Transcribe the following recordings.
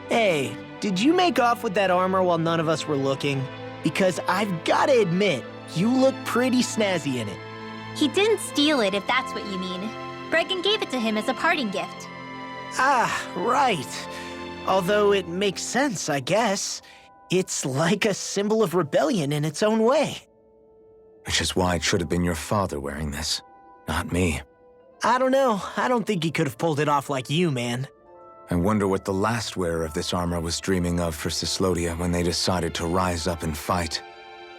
Hey, did you make off with that armor while none of us were looking? Because I've gotta admit, you look pretty snazzy in it. He didn't steal it, if that's what you mean. Bregan gave it to him as a parting gift. Ah, right. Although it makes sense, I guess. It's like a symbol of rebellion in its own way. Which is why it should have been your father wearing this, not me. I don't know. I don't think he could have pulled it off like you, man. I wonder what the last wearer of this armor was dreaming of for Cyslodia when they decided to rise up and fight.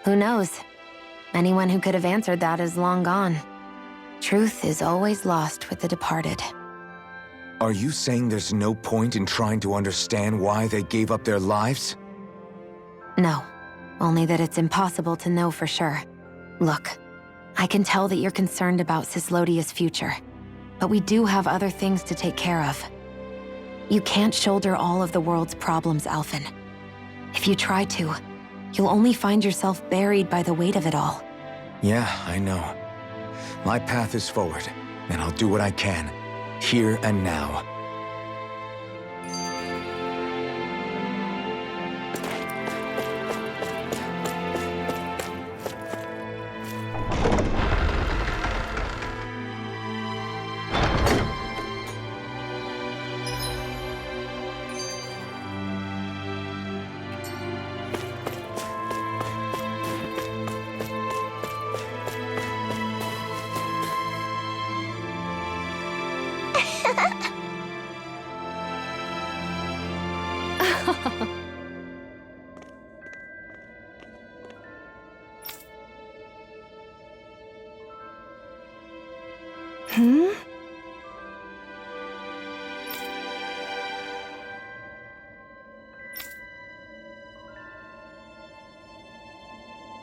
Who knows? Anyone who could have answered that is long gone. Truth is always lost with the departed. Are you saying there's no point in trying to understand why they gave up their lives? No, only that it's impossible to know for sure. Look, I can tell that you're concerned about Cyslodia's future, but we do have other things to take care of. You can't shoulder all of the world's problems, Alphen. If you try to, you'll only find yourself buried by the weight of it all. Yeah, I know. My path is forward, and I'll do what I can, here and now.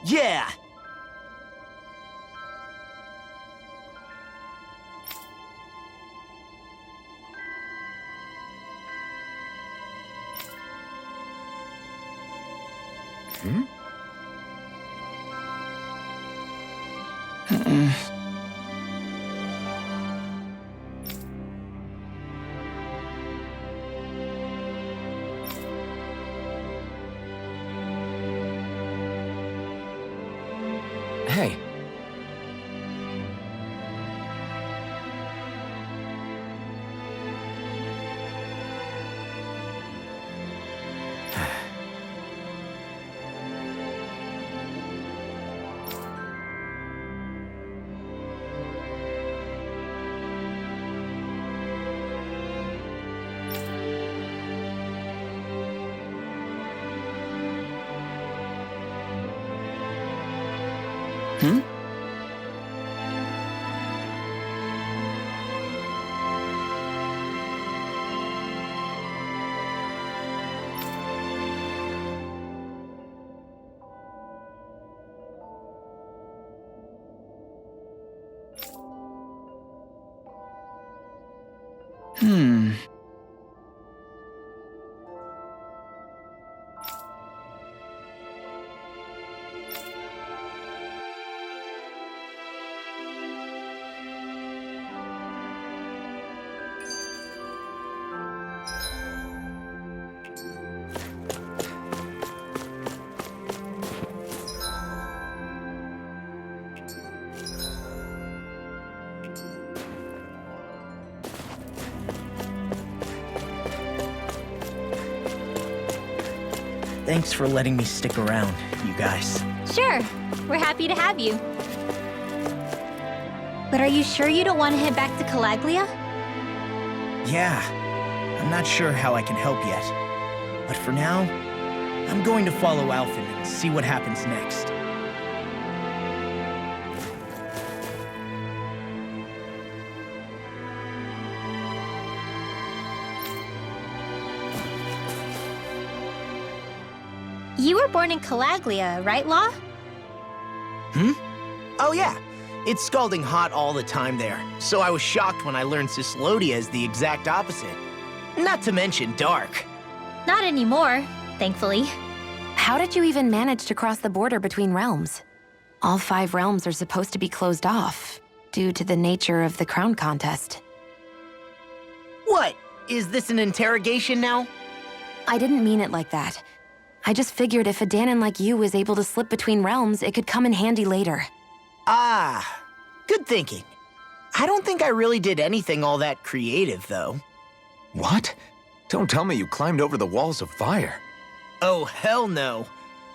Yeah! Hey. Thanks for letting me stick around, you guys. Sure, we're happy to have you. But are you sure you don't want to head back to Calaglia? Yeah, I'm not sure how I can help yet. But for now, I'm going to follow Alphen and see what happens next. You were born in Calaglia, right, Law? Oh yeah, it's scalding hot all the time there, so I was shocked when I learned Cyslodia is the exact opposite. Not to mention dark. Not anymore, thankfully. How did you even manage to cross the border between realms? All 5 realms are supposed to be closed off, due to the nature of the crown contest. What? Is this an interrogation now? I didn't mean it like that. I just figured if a Dahnan like you is able to slip between realms, it could come in handy later. Ah, good thinking. I don't think I really did anything all that creative, though. What? Don't tell me you climbed over the walls of fire. Oh, hell no.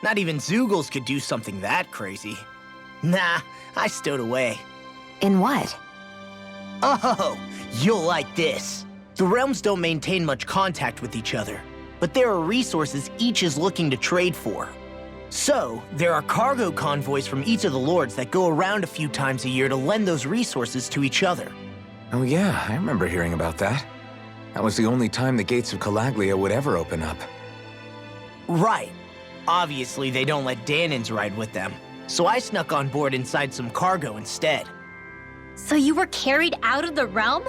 Not even Zoogles could do something that crazy. Nah, I stowed away. In what? Oh, you'll like this. The realms don't maintain much contact with each other, but there are resources each is looking to trade for. So, there are cargo convoys from each of the lords that go around a few times a year to lend those resources to each other. Oh yeah, I remember hearing about that. That was the only time the gates of Calaglia would ever open up. Right. Obviously, they don't let Dahnans ride with them, so I snuck on board inside some cargo instead. So you were carried out of the realm?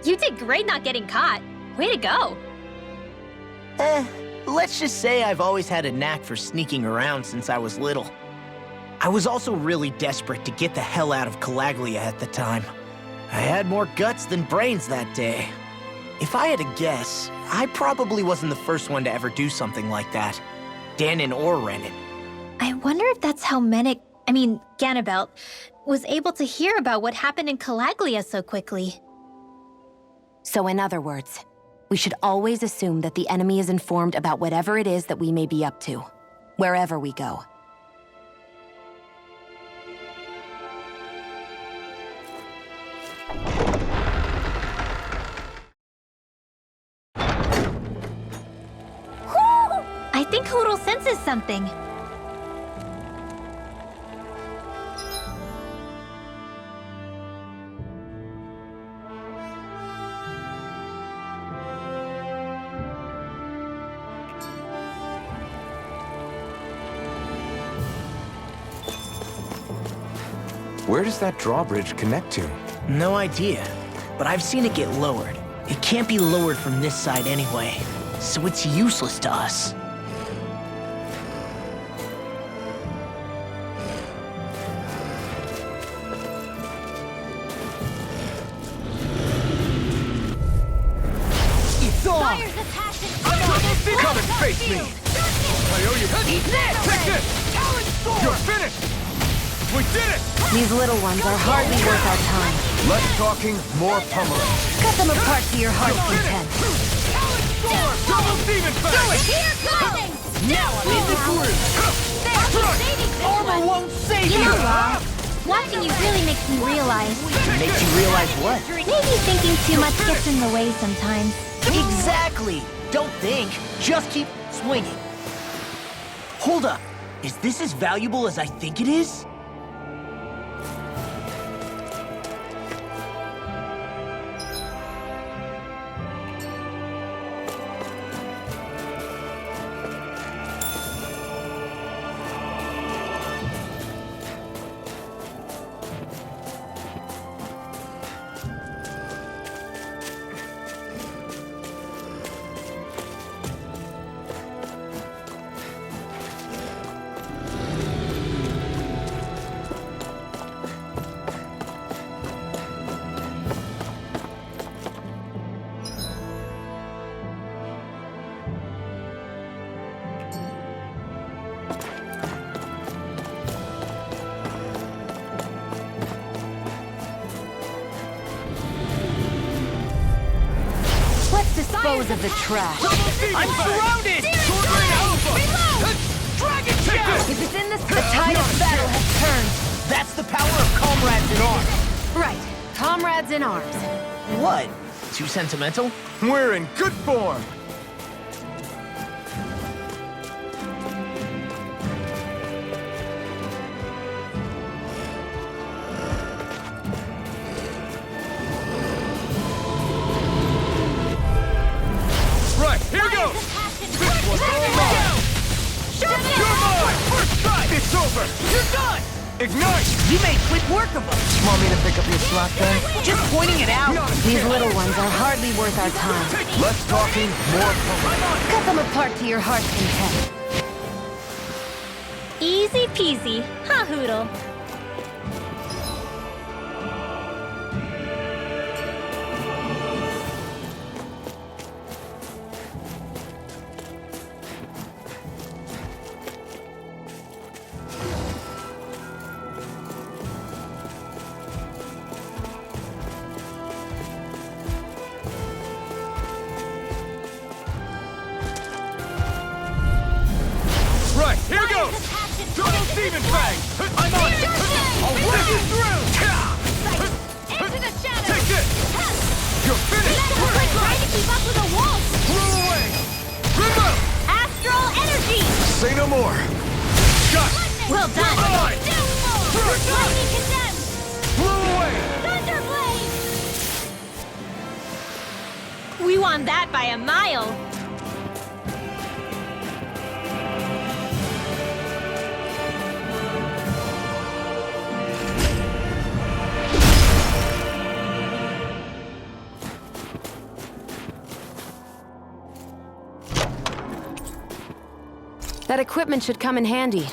You did great not getting caught. Way to go. Let's just say I've always had a knack for sneaking around since I was little. I was also really desperate to get the hell out of Calaglia at the time. I had more guts than brains that day. If I had to guess, I probably wasn't the first one to ever do something like that. Dahnan or Renan. I wonder if that's how Ganabelt, was able to hear about what happened in Calaglia so quickly. So in other words, we should always assume that the enemy is informed about whatever it is that we may be up to, wherever we go. I think Hootle senses something. Where does that drawbridge connect to? No idea, but I've seen it get lowered. It can't be lowered from this side anyway, so it's useless to us. It's on! Fire's the passion! Come and face me! I owe you. Eat this! Take this! You're finished! We did it! These little ones are hardly worth our time. Less talking, more pummeling. Cut them apart to your heart's content. Double demon Do it! Here coming! Now I'm in the groove! Armor won't save You you! know, Rob, watching you really makes me realize. Makes you realize what? Maybe thinking too much gets in the way sometimes. Exactly! Don't think, just keep swinging. Hold up, is this as valuable as I think it is? Dispose of the trash. I'm surrounded! Dragon Tail! If it's in this, the tide of battle has turned. That's the power of comrades in arms. Right, comrades in arms. What? Too sentimental? We're in good form! Right, here we go! This one's all mine! You're mine! First strike! It's over! You're done! Ignite! You made quick work of them. Want me to pick up your slack then? Just pointing it out. These little ones are hardly worth our time. Less talking, more pummeling. Cut them apart to your heart's content. Easy peasy, huh, Hootle? Double demon fang! I'm on it! I'll rip you through! Into the shadows! Take this! You're finished! It's like trying to keep up with a wolf! Blew away! Remote! Astral energy! Say no more! Shot! Well done! Mine! Lightning condemned! Blew away! Thunderblade! We won that by a mile. That equipment should come in handy.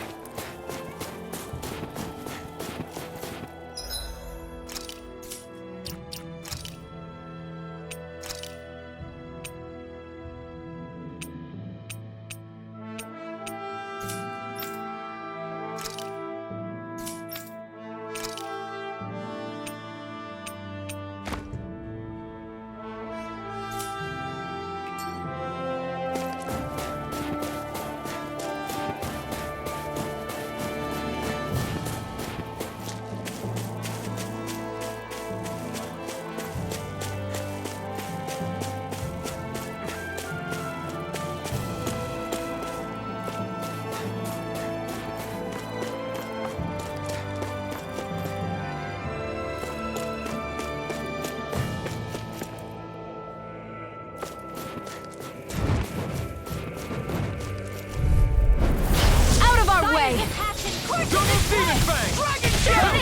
Double demon fang! Dragon shadow!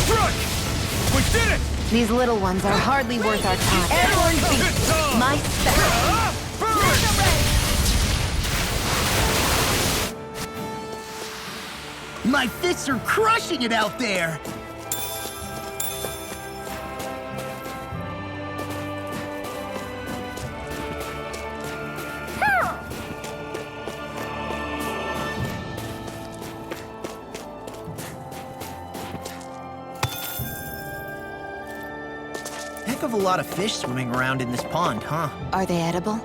Strike! We did it! These little ones are hardly worth our time. Everyone beat It's on! my special. My fists are crushing it out there. Heck of a lot of fish swimming around in this pond, huh? Are they edible?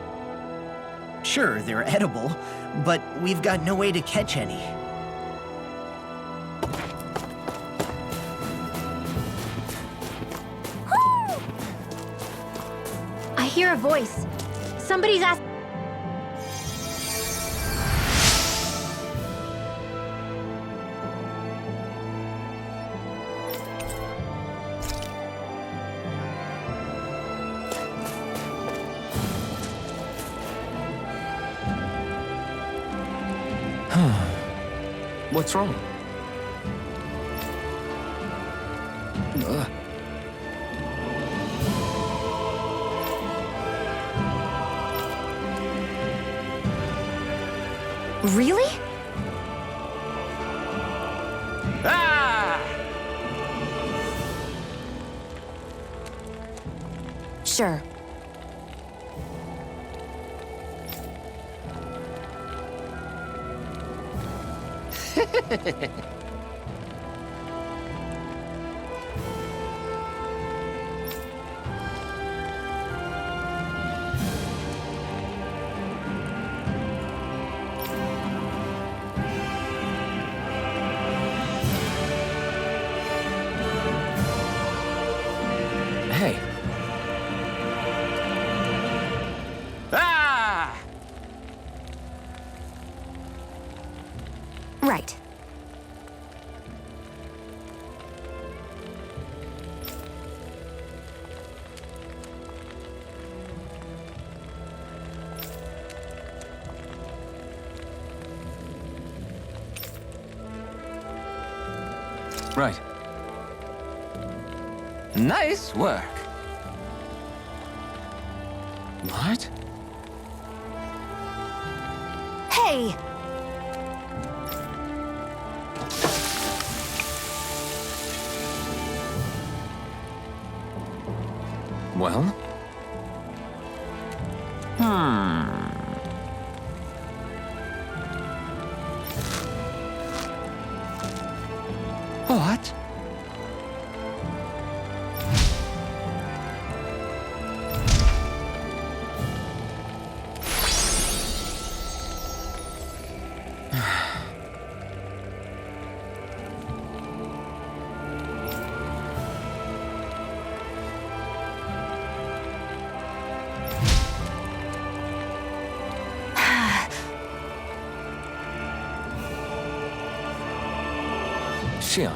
Sure, they're edible, but we've got no way to catch any. I hear a voice. Somebody's asking. What's wrong? Really? Ah! Sure. Hey. Ah! Right. Right. Nice work. What? Hey! Well? What? Xion.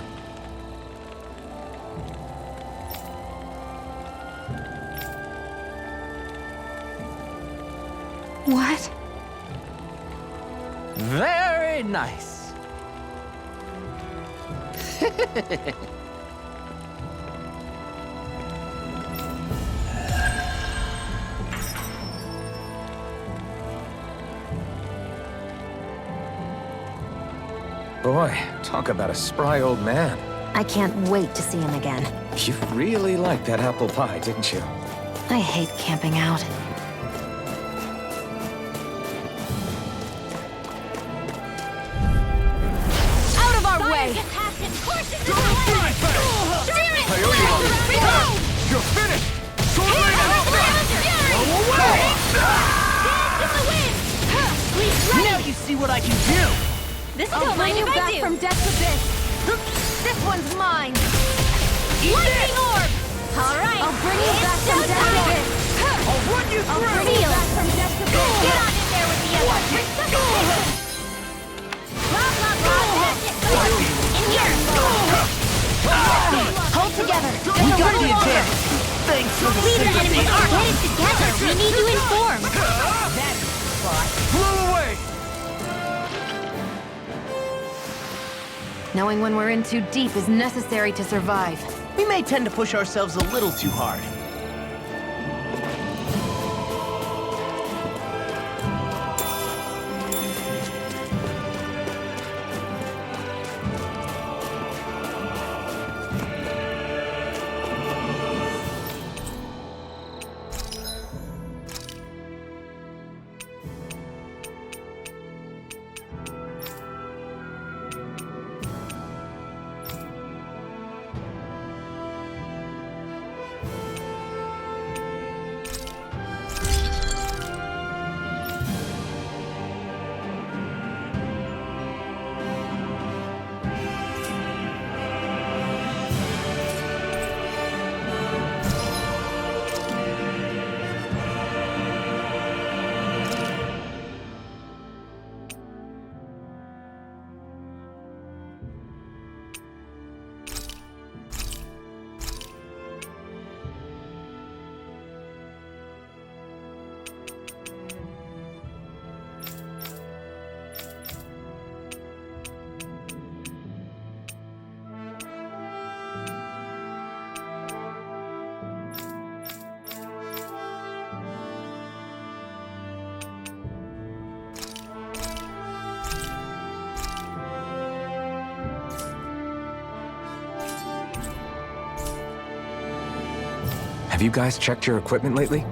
What? Very nice. Boy, talk about a spry old man. I can't wait to see him again. You really liked that apple pie, didn't you? I hate camping out. Out of our way! Courses in the way! I owe you one. You're finished! Totally help In the wind! Please Now you see what I can do. This Don't don't mind mind if I back do. from death to this. This one's mine. Lightning orb! Alright. I'll bring you back from death to this. I'll run you I'll through! bring you back from death to this. Get on in there with the others. Blah, blah, blah. In here. Hold together. We got the advantage. Thanks for the We the sympathy. enemy are headed together. We need to inform. Blow away! Knowing when we're in too deep is necessary to survive. We may tend to push ourselves a little too hard. Have you guys checked your equipment lately?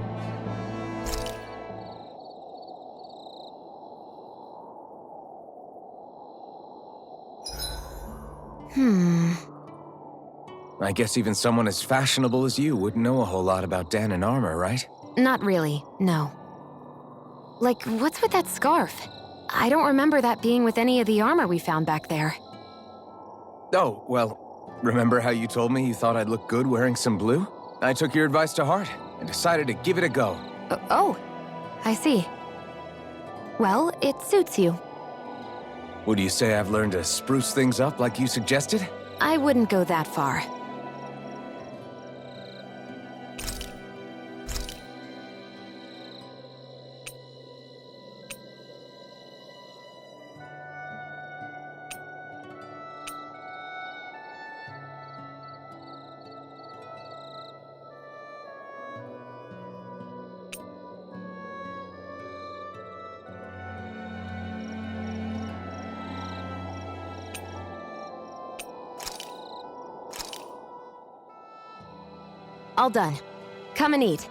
I guess even someone as fashionable as you wouldn't know a whole lot about Dahnan armor, right? Not really, no. Like, what's with that scarf? I don't remember that being with any of the armor we found back there. Oh, well, remember how you told me you thought I'd look good wearing some blue? I took your advice to heart and decided to give it a go. Oh, I see. Well, it suits you. Would you say I've learned to spruce things up like you suggested? I wouldn't go that far. All done. Come and eat.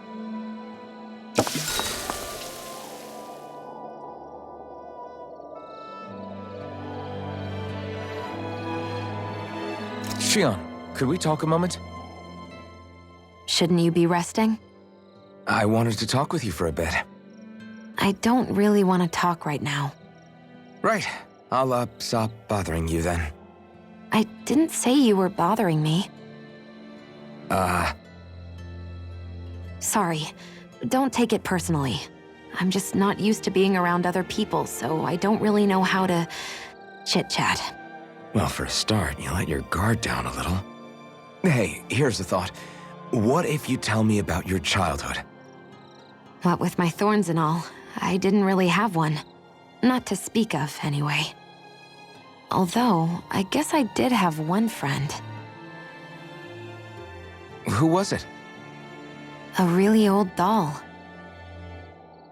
Xion, could we talk a moment? Shouldn't you be resting? I wanted to talk with you for a bit. I don't really want to talk right now. Right. I'll, stop bothering you then. I didn't say you were bothering me. Sorry. Don't take it personally. I'm just not used to being around other people, so I don't really know how to chit-chat. Well, for a start, you let your guard down a little. Hey, here's a thought. What if you tell me about your childhood? What with my thorns and all, I didn't really have one. Not to speak of, anyway. Although, I guess I did have one friend. Who was it? A really old doll.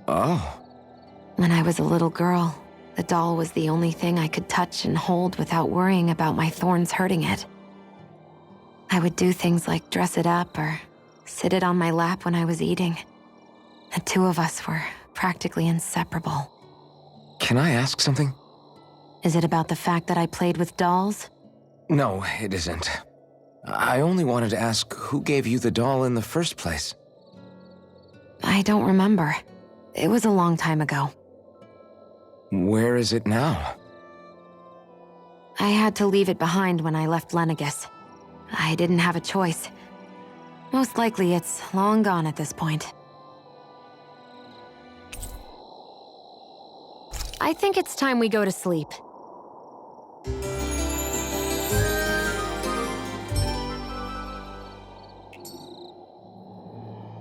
Oh. When I was a little girl, the doll was the only thing I could touch and hold without worrying about my thorns hurting it. I would do things like dress it up or sit it on my lap when I was eating. The two of us were practically inseparable. Can I ask something? Is it about the fact that I played with dolls? No, it isn't. I only wanted to ask who gave you the doll in the first place. I don't remember. It was a long time ago. Where is it now? I had to leave it behind when I left Lenegus. I didn't have a choice. Most likely it's long gone at this point. I think it's time we go to sleep.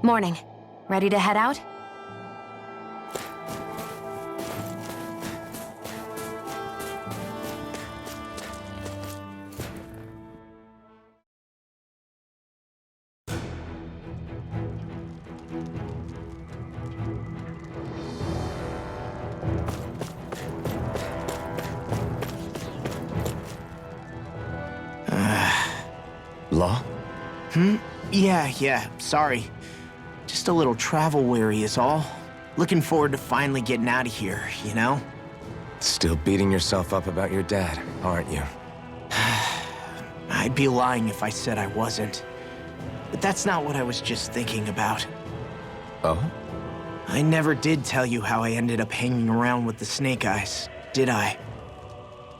Morning. Ready to head out? Law? Yeah, sorry. Just a little travel weary is all. Looking forward to finally getting out of here, you know? Still beating yourself up about your dad, aren't you? I'd be lying if I said I wasn't. But that's not what I was just thinking about. Oh? I never did tell you how I ended up hanging around with the Snake Eyes, did I?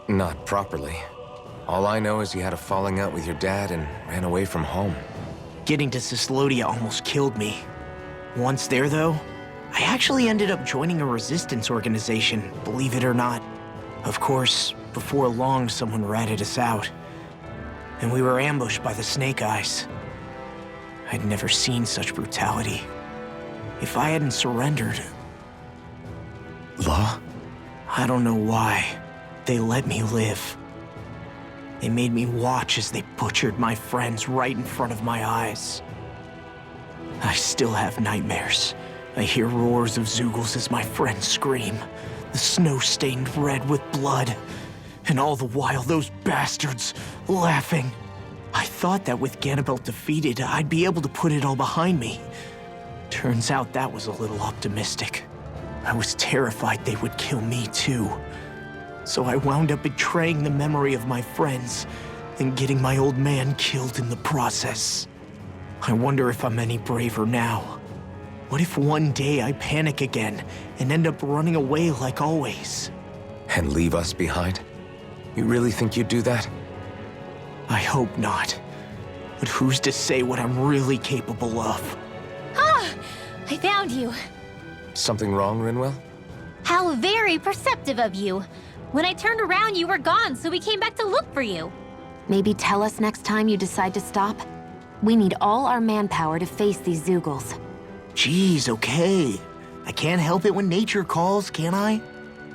Not properly. All I know is you had a falling out with your dad and ran away from home. Getting to Cyslodia almost killed me. Once there, though, I actually ended up joining a resistance organization, believe it or not. Of course, before long, someone ratted us out. And we were ambushed by the Snake Eyes. I'd never seen such brutality. If I hadn't surrendered... Law? I don't know why. They let me live. They made me watch as they butchered my friends right in front of my eyes. I still have nightmares. I hear roars of Zeugles as my friends scream, the snow stained red with blood. And all the while, those bastards laughing. I thought that with Ganabelt defeated, I'd be able to put it all behind me. Turns out that was a little optimistic. I was terrified they would kill me too. So I wound up betraying the memory of my friends and getting my old man killed in the process. I wonder if I'm any braver now. What if one day I panic again and end up running away like always? And leave us behind? You really think you'd do that? I hope not. But who's to say what I'm really capable of? Ah! I found you. Something wrong, Rinwell? How very perceptive of you. When I turned around, you were gone, so we came back to look for you. Maybe tell us next time you decide to stop? We need all our manpower to face these Zeugles. Geez, okay. I can't help it when nature calls, can I?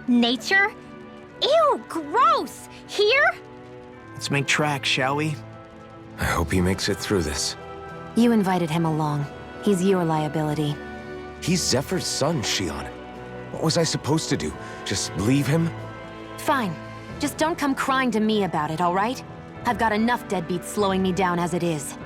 Nature? Ew, gross! Here? Let's make tracks, shall we? I hope he makes it through this. You invited him along. He's your liability. He's Zephyr's son, Shion. What was I supposed to do? Just leave him? Fine. Just don't come crying to me about it, all right? I've got enough deadbeats slowing me down as it is.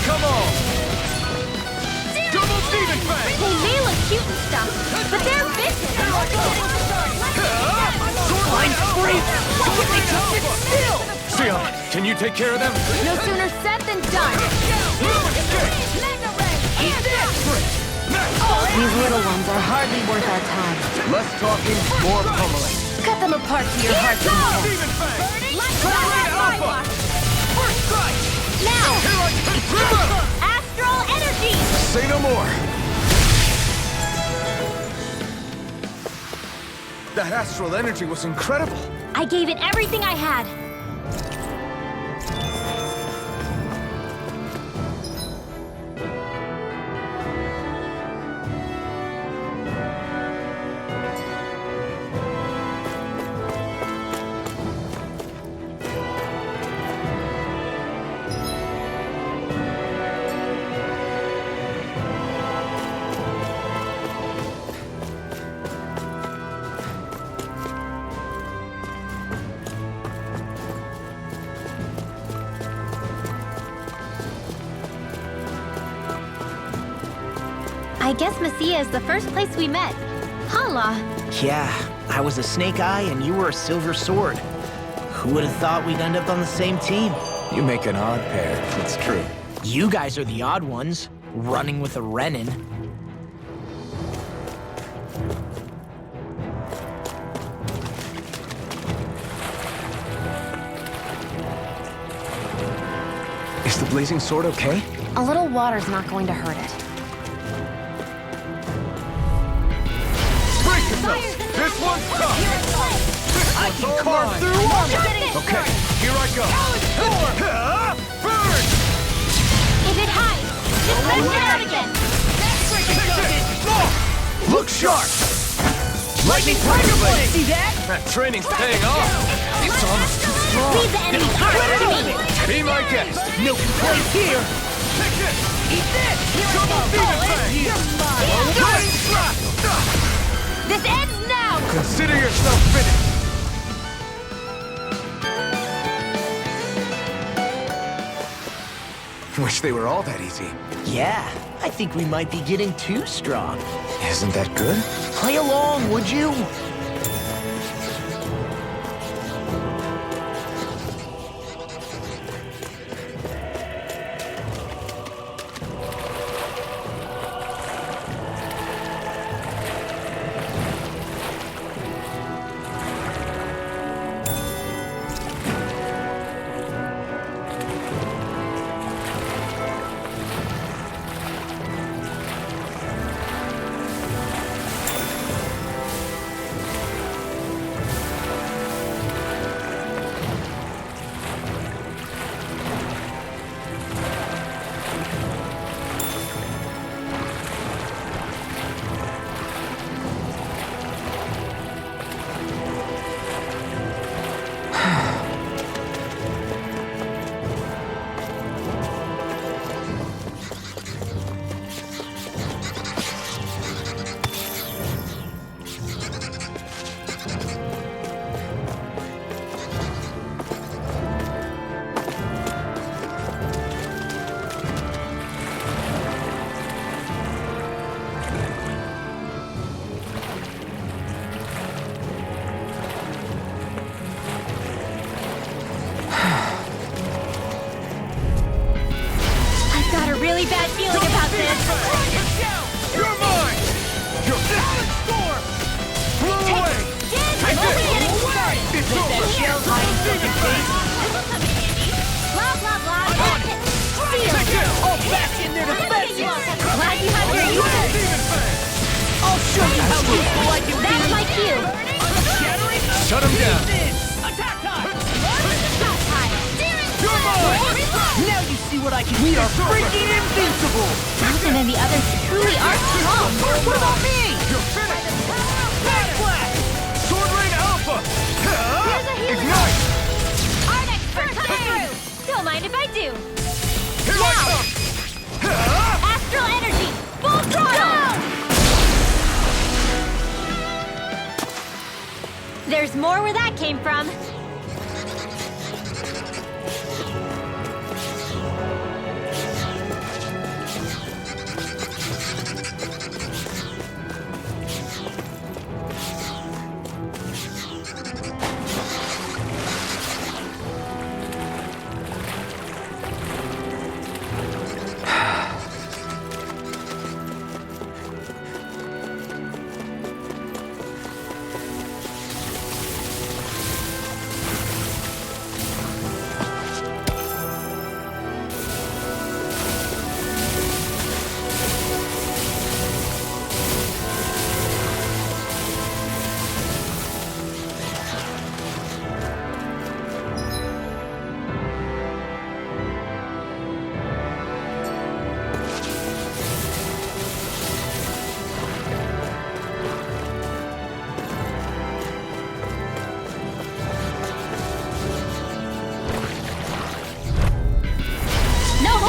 Come on! Double demon fang! They may look cute and stuff, but they're vicious. Line free! Why can't they just sit still? Sion, can you take care of them? No sooner said than done. These little ones are hardly worth our time. Less talking, more pummeling. Cut them apart to your heart's content. Demon fang! Alpha! First strike! Now, Here I come! astral energy. Say no more. That astral energy was incredible. I gave it everything I had. I guess Messia is the first place we met. Hala. Yeah, I was a Snake Eye and you were a Silver Sword. Who would have thought we'd end up on the same team? You make an odd pair, it's true. You guys are the odd ones, running with a Renan. Is the blazing sword okay? A little water's not going to hurt it. Brace yourselves! This one's tough! I can carve through armor! Okay, here I go! Burn! If it hides, just push it out again. Look sharp! Lightning Tiger Blade! See that? That training's paying off! It's almost too strong! Leave the enemy's heart to me. Be my guest! No complaints here! Take this! Eat this! Double demon fang! Guiding slap! This ends now. Consider yourself finished! Wish they were all that easy. Yeah, I think we might be getting too strong. Isn't that good? Play along, would you? Really bad feeling about this. You're mine! You're Silent Storm! Blow away! Take this! It's over! Blah, blah, blah. Take this! All back in their defenses! Glad you have your uses. Demon fang! I'll show you how useful I can That's be! my cue. Shut him down! Attack time! Shot time. You're mine! Now you see what I can do! We are freaking invincible! Dahnan and the others truly are strong. What about me? You're finished! Backflash! Sword Rain Alpha! Here's a healing. Ignite! Art expert coming through. Don't mind if I do. Here I come! Astral energy. Full throttle. There's more where that came from.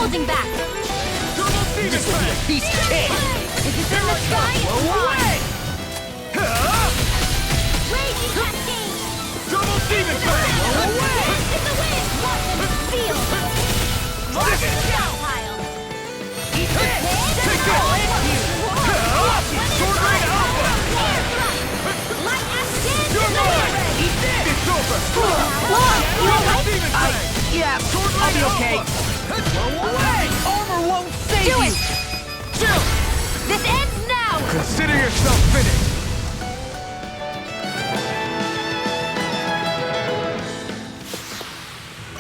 holding back. This will be a piece of cake! If it's in the sky, it's mine. Raging cascade. Double demon fang! Dance in the wind. Watch and feel. Watch and shell pile. Eat this! Take this! Sword Rain Alpha! Air thrust. Light acid. You're mine! Eat this! It's over! You alright? Demon fang! Yeah, Sword I'll Rain be Alpha! okay. Away! Armor won't save Do you! it. Chill! This ends now. Consider yourself finished!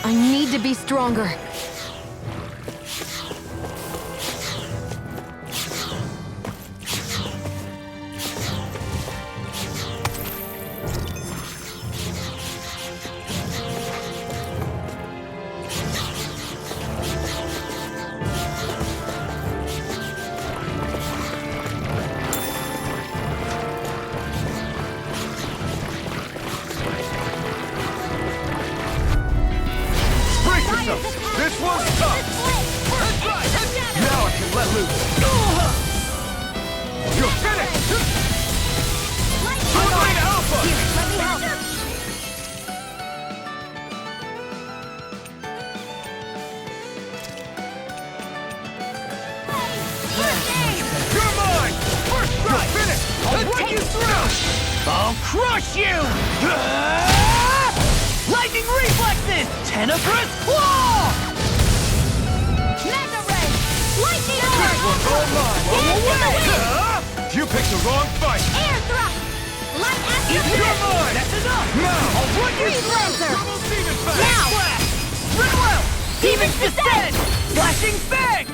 I need to be stronger. Brace yourself! This one's tough! Now I can let loose! You're finished! Sword Rain Alpha! Let me help. You're mine! First strike! You're finished! I'll run you through! I'll crush you! Lightning reflexes! Tenebrous claw! Mega ray. Lightning This arc. one's all mine! Dance in the wind. You picked the wrong fight! Air thrust. Light acid. You're mine! That's enough! Now! I'll run you Freeze through! lancer. Double demon fang! Now. Ridwell! Demon's descent. Flashing fang!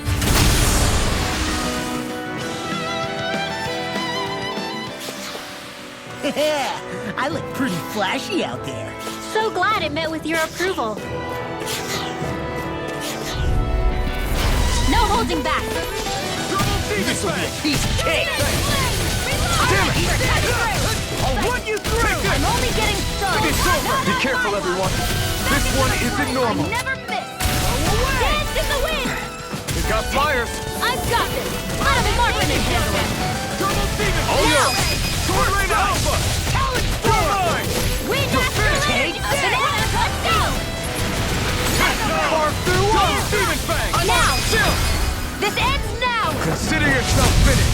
I look pretty flashy out there. So glad it met with your approval. No holding back. Double demon This will be a fang! piece of cake! Damn it! I'll run you through! I'm only getting started. It's over! Be careful, everyone! This one isn't normal! Never miss. Dance in the wind. We got flyers! I've got this. Let him Martin and handle it. Double demon Oh, fang! no. Sword Rain Alpha! Challenge You're mine! Wind master. Take A banana. Let's go. Far through one! Demon fang! Now. Chill! This ends now. Consider yourself finished!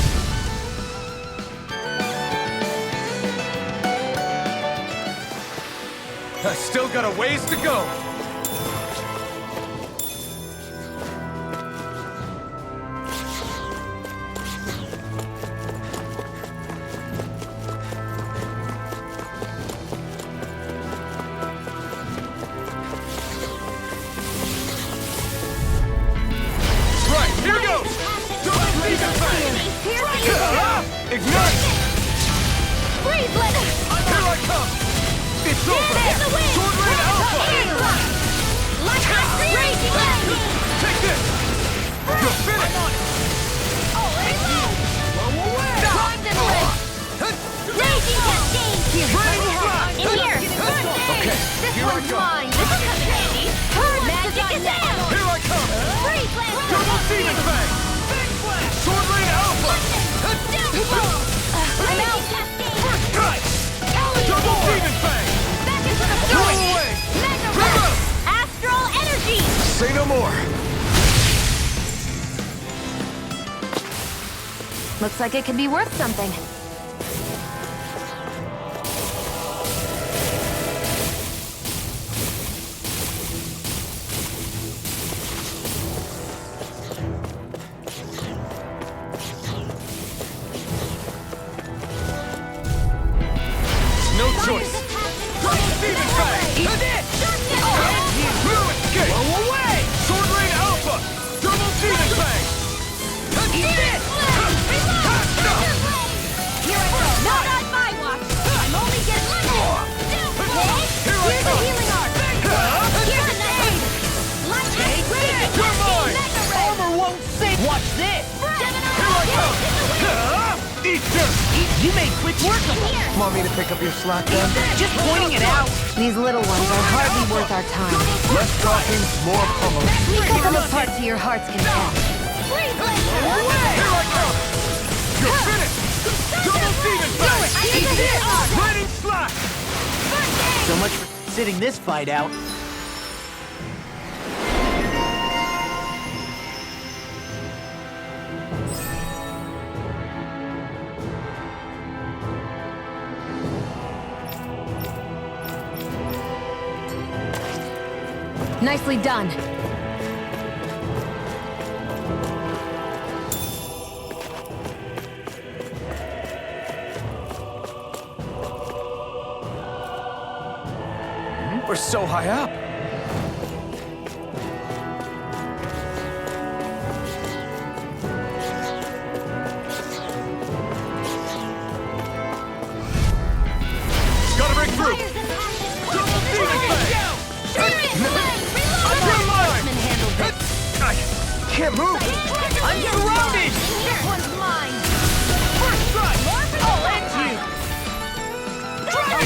I still got a ways to go! Right, here goes! Double demon fang! Ignite! Freeze letter. Here I come! It's over! In the wind. Sword Rain Alpha! Air thrust. Light acid. Raging lightning. Take this! You're finished! Timed and lit. Raging cascade. In here. Okay, This here I one's go! mine. This will come in handy. Magic is down. Here I come! Freeze lancer. Double demon fang! Sword Rain Alpha! Raging cascade. First strike! Double demon fang! Back into the Go fight. away! Mega Come ray. on! Astral energy. Say no more! Looks like it could be worth something. No choice! Double demon fang! Eat this! No escape! Go away! Sword Rain Alpha! Double demon fang! Eat this! Not on my watch. I'm only getting lighter. Here I Here's a come! healing arc. Here's a nade. Light Take acid. this! You're mine! Mega ray. Armor won't save. Watch this! Here I come! Easter! You made quick work of it. Want me to pick up your slack then? Just pointing it out. These little ones are hardly worth our time. Less talking, more pummeling. Cut them apart to your heart's content. Here I come! You're finished! Double demon fang! Eat this! Ready slash! So much for sitting this fight out. Nicely done. We're so high up. Gotta break through! Double demon fang! You're mine! I can't move. I'm surrounded! This one's mine. First strike! I'll end you! I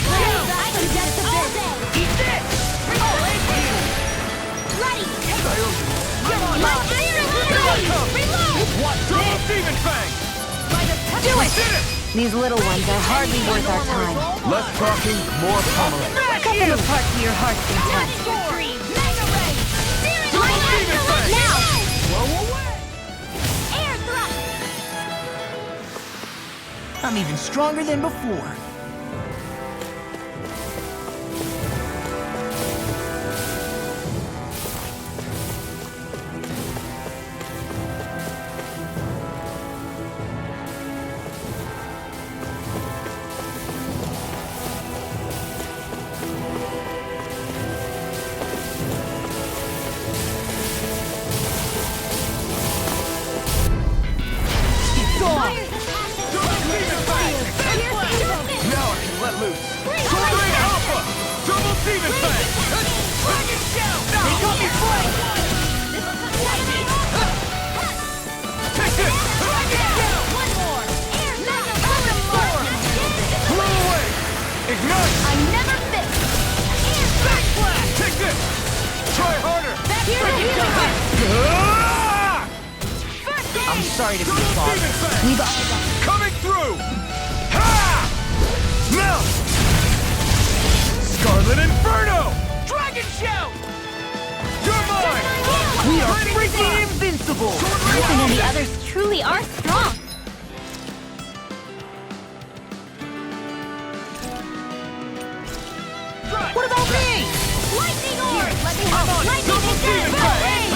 can get the business. Eat this! I'll end you! Ready. Come on! My iron Here I come! Reload. What? Double demon fang! Do it! Did it! These little ones are hardly worth our time. Less talking, more pummeling. Cut them apart to your heart's content. Mega ray. Double demon fang! Now. Blow away! Air thrust. I'm even stronger than before. Double demon fang! Now I can let loose. Sword Alpha! Double demon fang! Dragon shout! They got me flanked! Take this! Dragon shout! One more. Air Blow away! Ignite! I never miss. Air Backslash! Take this! Try harder! Ah! I'm sorry to be Double bothered. demon fang! We've all got Coming through! Ha! Now! Scarlet Inferno! Dragon shout! You're mine! We are freaking invincible! Ethan and the others truly are strong. What about me? Lightning orb. Let me I'm on Lightning double demon fang!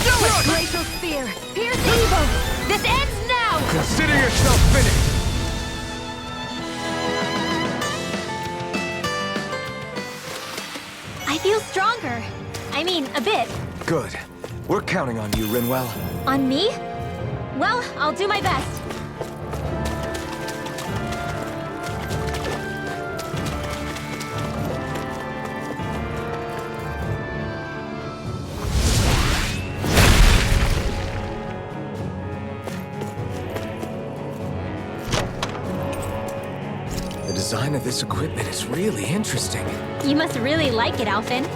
Do it! Glacial Spear. Pierce Evo. This ends now. Consider yourself finished! I feel stronger. I mean, a bit. Good. We're counting on you, Rinwell. On me? Well, I'll do my best. The design of this equipment is really interesting. You must really like it, Alphen.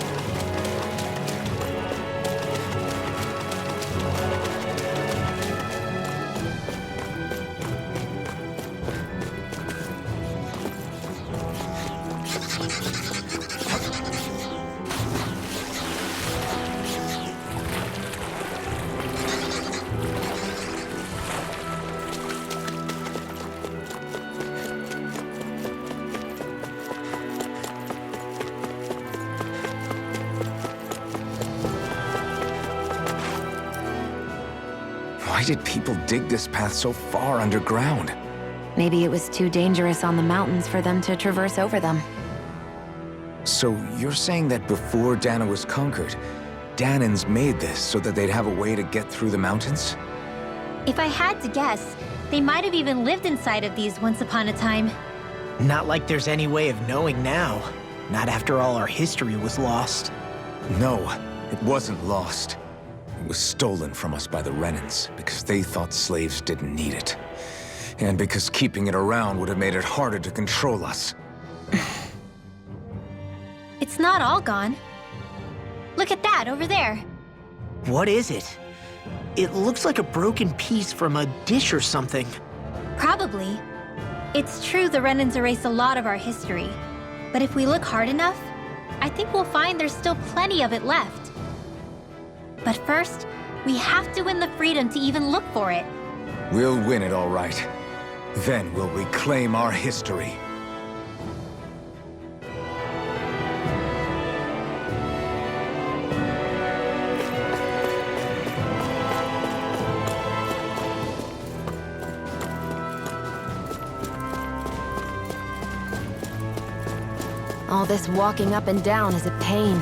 Why did people dig this path so far underground? Maybe it was too dangerous on the mountains for them to traverse over them. So you're saying that before Dahna was conquered, Dahnans made this so that they'd have a way to get through the mountains? If I had to guess, they might have even lived inside of these once upon a time. Not like there's any way of knowing now. Not after all our history was lost. No, it wasn't lost. It was stolen from us by the Renans because they thought slaves didn't need it. And because keeping it around would have made it harder to control us. It's not all gone. Look at that over there. What is it? It looks like a broken piece from a dish or something. Probably. It's true the Renans erase a lot of our history. But if we look hard enough, I think we'll find there's still plenty of it left. But first, we have to win the freedom to even look for it. We'll win it all right. Then we'll reclaim our history. All this walking up and down is a pain.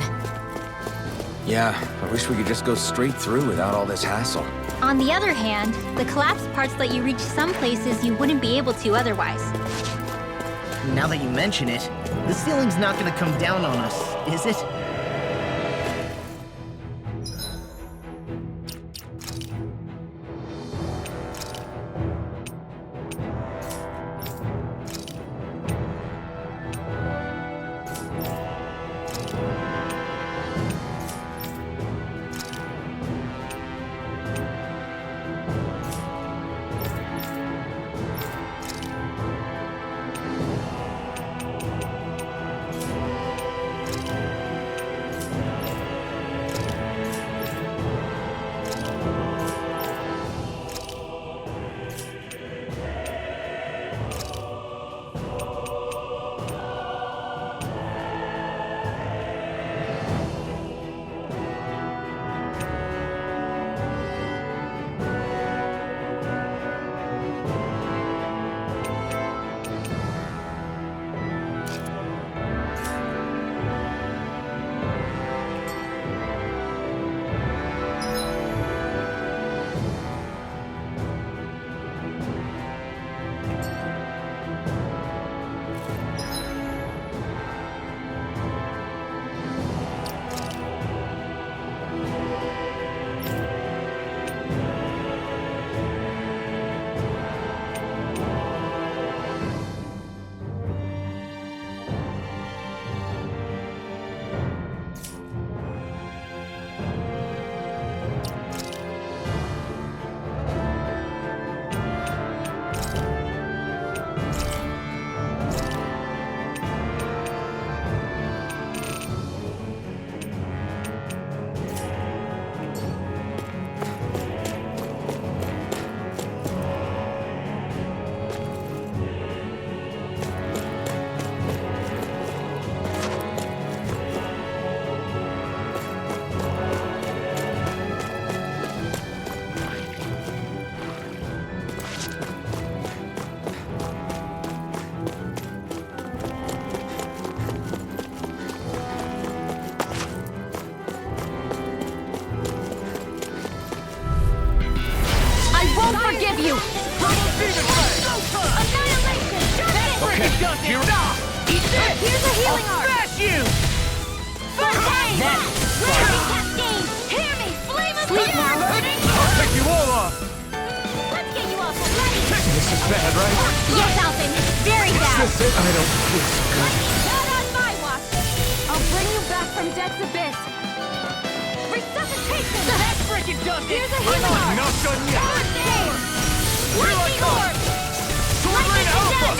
Yeah, I wish we could just go straight through without all this hassle. On the other hand, the collapsed parts let you reach some places you wouldn't be able to otherwise. Now that you mention it, the ceiling's not gonna come down on us, is it? Here's a healing art! Smash you! First aid! Raging cascade! Hear me! Flame of Sleep now. I'll pick you all off! Let's get you off already! This is bad, right? Yes, Alvin! Very bad! This is it? I don't feel so good. Not on my watch! I'll bring you back from Death's Abyss. Resuscitation! That freaking does it! Here's a healing art! Not done yet! Lightning orb! Sword Rain Alpha!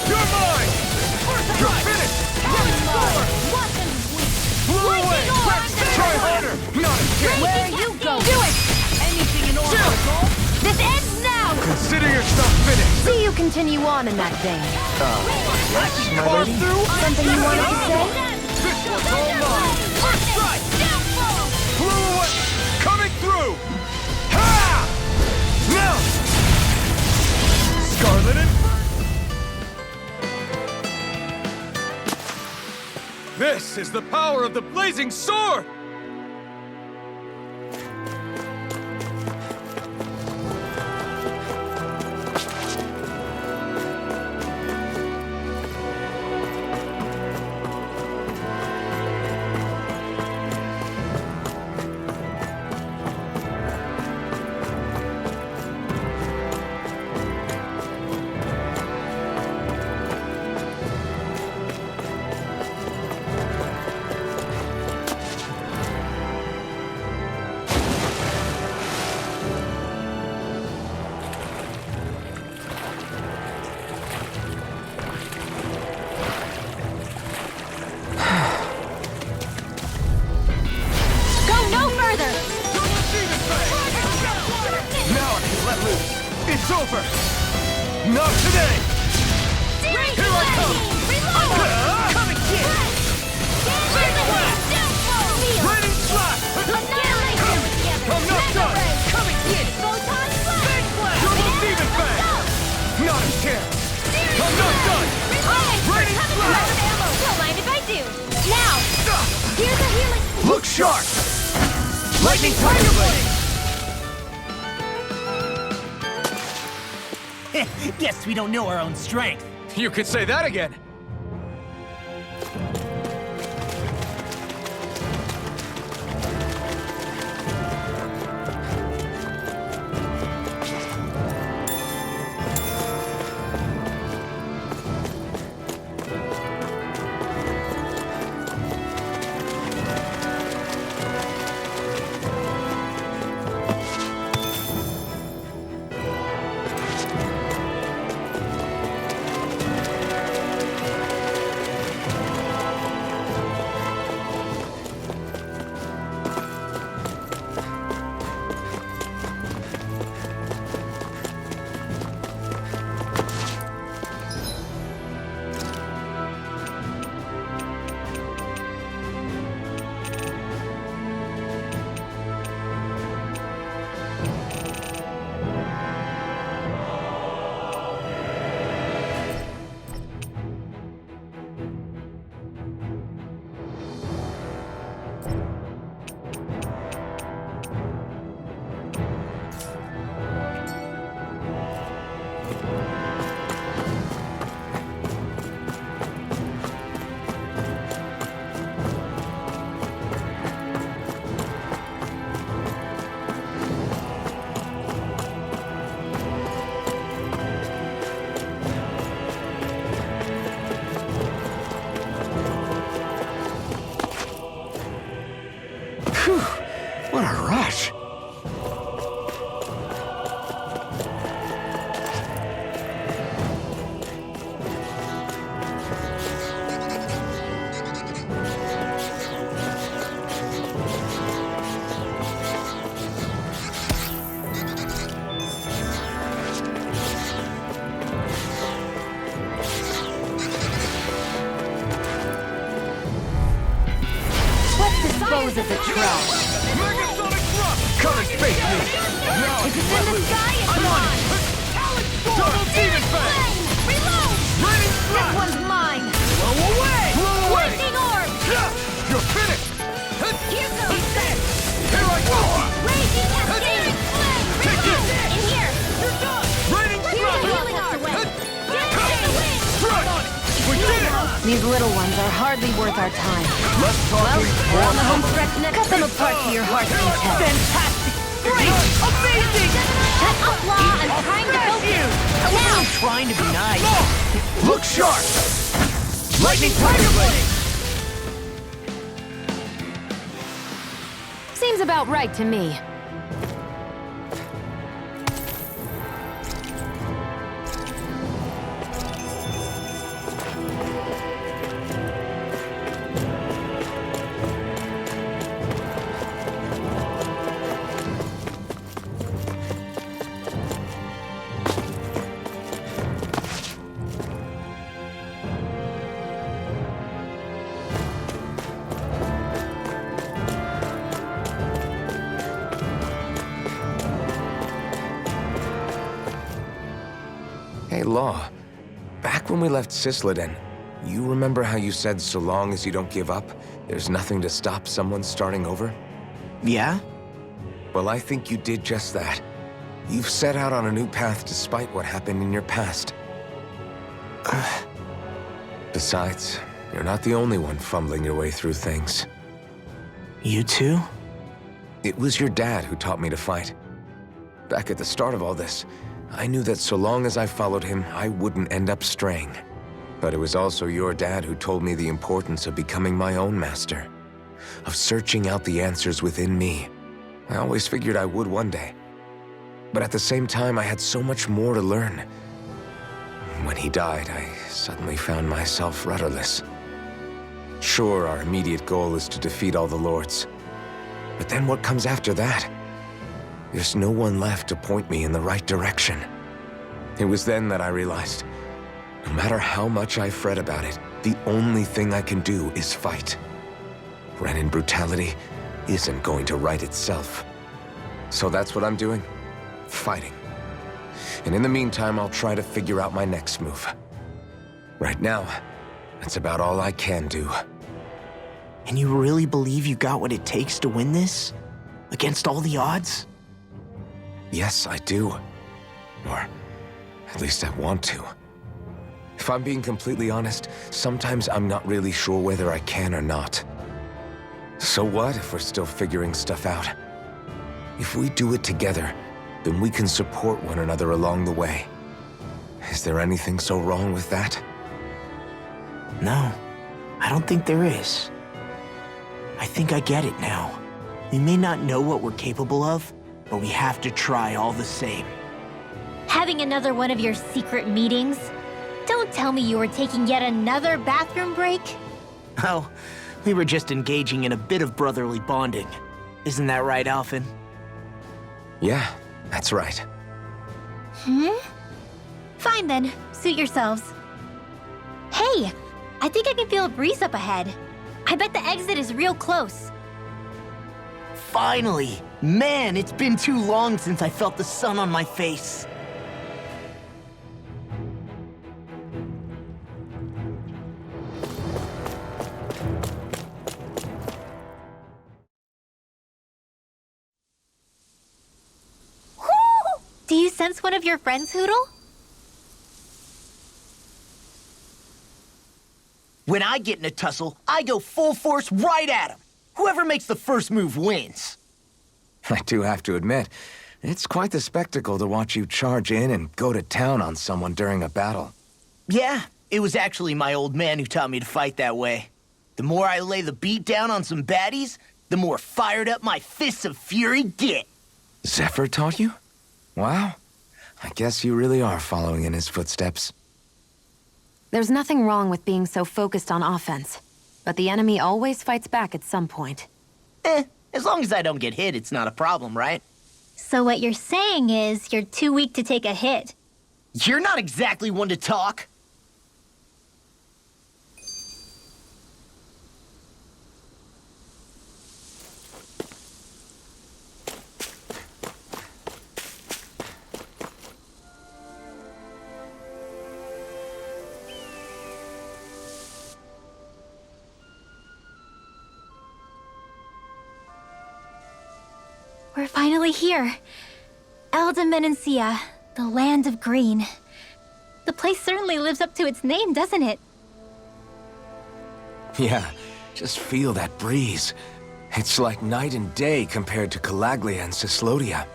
You're mine! You're finished! Blew away! Try harder! Not a chance! Where you go? Do it! Anything in order, Nicole? This ends now! Consider yourself finished! See you continue on in that vein. Yes, my lady? Something you wanted to say? This one's all mine! First strike! Blew away! Coming through! Ha! Now! Scarlet and... This is the power of the blazing sword! It's over! Not today! Here I come! Come and get it! Big blast! Renans slap! I'm not done! Come and get it! Big blast! Double demon fang! Not a chance! I'm not done! Renans slap! Don't mind if I do. Now, here's a healing. Look sharp! Lightning Tiger Blade! Guess we don't know our own strength. You could say that again! What a rush! Let's dispose of the trash. Megasonic Thrust! Come and face me! Now I If can it's let in the loose! sky, it's mine. Talent Storm. Double Demon Fang! Reload. Renans This slap! one's mine. Blow away! Blow away! Lightning Orb. You're finished! Here goes this. Here I go! Raging Cascade. Take Reload. this! In here. You're done. Renans Here's slap! the healing orb. Dance in the wind. Right! We did it! These little ones are hardly worth our time. Less talking, We're more on the home humbling. stretch next. Cut them apart to your heart's content. Fantastic! Great! Amazing! Shut up, Law. I'm trying to focus. I was only trying to be nice. Look sharp! Lightning Tiger Blade! Seems about right to me. Hey, Law. Back when we left Cisleden, you remember how you said so long as you don't give up, there's nothing to stop someone starting over? Yeah? Well, I think you did just that. You've set out on a new path despite what happened in your past. Besides, you're not the only one fumbling your way through things. You too? It was your dad who taught me to fight. Back at the start of all this, I knew that so long as I followed him, I wouldn't end up straying. But it was also your dad who told me the importance of becoming my own master, of searching out the answers within me. I always figured I would one day. But at the same time, I had so much more to learn. When he died, I suddenly found myself rudderless. Sure, our immediate goal is to defeat all the lords. But then what comes after that? There's no one left to point me in the right direction. It was then that I realized, no matter how much I fret about it, the only thing I can do is fight. Renan brutality isn't going to right itself. So that's what I'm doing, fighting. And in the meantime, I'll try to figure out my next move. Right now, that's about all I can do. And you really believe you got what it takes to win this? Against all the odds? Yes, I do. Or at least I want to. If I'm being completely honest, sometimes I'm not really sure whether I can or not. So what if we're still figuring stuff out? If we do it together, then we can support one another along the way. Is there anything so wrong with that? No, I don't think there is. I think I get it now. We may not know what we're capable of, but we have to try all the same. Having another one of your secret meetings? Don't tell me you were taking yet another bathroom break? Oh, we were just engaging in a bit of brotherly bonding. Isn't that right, Alphen? Yeah, that's right. Fine then, suit yourselves. Hey, I think I can feel a breeze up ahead. I bet the exit is real close. Finally! Man, it's been too long since I felt the sun on my face. Do you sense one of your friends, Hootle? When I get in a tussle, I go full force right at him. Whoever makes the first move wins. I do have to admit, it's quite the spectacle to watch you charge in and go to town on someone during a battle. Yeah, it was actually my old man who taught me to fight that way. The more I lay the beat down on some baddies, the more fired up my fists of fury get. Zephyr taught you? Wow. I guess you really are following in his footsteps. There's nothing wrong with being so focused on offense, but the enemy always fights back at some point. As long as I don't get hit, it's not a problem, right? So what you're saying is you're too weak to take a hit. You're not exactly one to talk. We're finally here. Elde Menancia, the land of green. The place certainly lives up to its name, doesn't it? Yeah, just feel that breeze. It's like night and day compared to Calaglia and Cyslodia.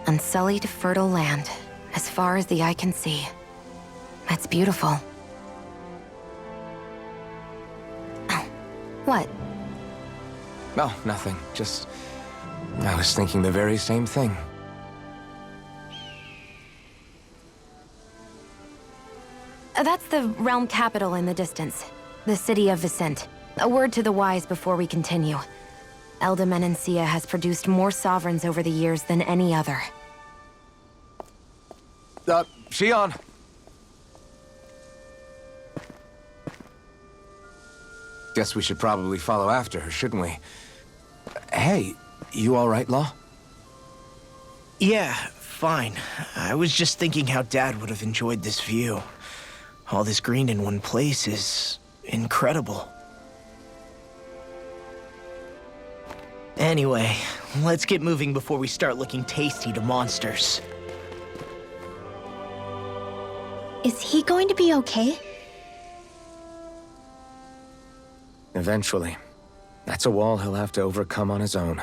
Unsullied, fertile land, as far as the eye can see. That's beautiful. Oh, what? Oh, nothing. Just... I was thinking the very same thing. That's the realm capital in the distance. The city of Vicent. A word to the wise before we continue. Elde Menancia has produced more sovereigns over the years than any other. Shion! Guess we should probably follow after her, shouldn't we? Hey, you all right, Law? Yeah, fine. I was just thinking how Dad would have enjoyed this view. All this green in one place is incredible. Anyway, let's get moving before we start looking tasty to monsters. Is he going to be okay? Eventually. That's a wall he'll have to overcome on his own.